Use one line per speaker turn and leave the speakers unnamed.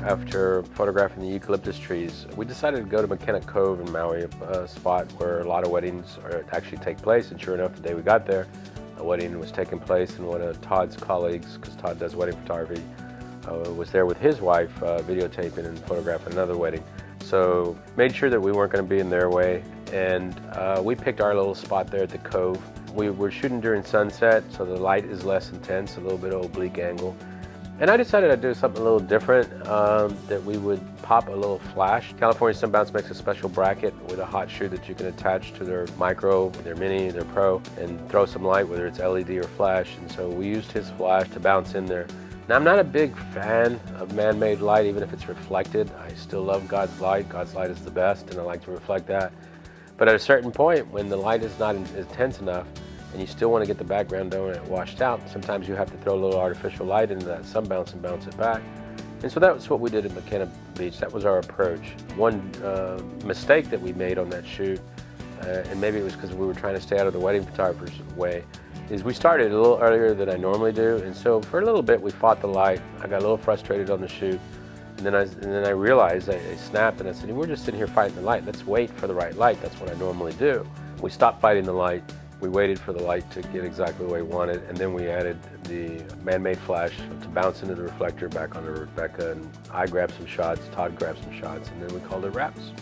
after photographing the eucalyptus trees, we decided to go to McKenna Cove in Maui, a spot where a lot of weddings actually take place. And sure enough, the day we got there, a wedding was taking place, and one of Todd's colleagues, because Todd does wedding photography, was there with his wife videotaping and photographing another wedding. So made sure that we weren't going to be in their way, and we picked our little spot there at the cove. We were shooting during sunset, so the light is less intense, a little bit of oblique angle. And I decided I'd do something a little different, that we would pop a little flash. California Sunbounce makes a special bracket with a hot shoe that you can attach to their micro, their mini, their pro, and throw some light, whether it's LED or flash. And so we used his flash to bounce in there. Now, I'm not a big fan of man-made light, even if it's reflected. I still love God's light. God's light is the best, and I like to reflect that. But at a certain point, when the light is not intense enough, and you still want to get the background donut washed out, sometimes you have to throw a little artificial light into that sunbounce and bounce it back. And so that was what we did at McKenna Beach. That was our approach. One mistake that we made on that shoot, and maybe it was because we were trying to stay out of the wedding photographer's way, is we started a little earlier than I normally do. And so for a little bit, we fought the light. I got a little frustrated on the shoot. And then I realized, I snapped and I said, we're just sitting here fighting the light. Let's wait for the right light. That's what I normally do. We stopped fighting the light. We waited for the light to get exactly the way we wanted, and then we added the man-made flash to bounce into the reflector back onto Rebecca, and I grabbed some shots, Todd grabbed some shots, and then we called it wraps.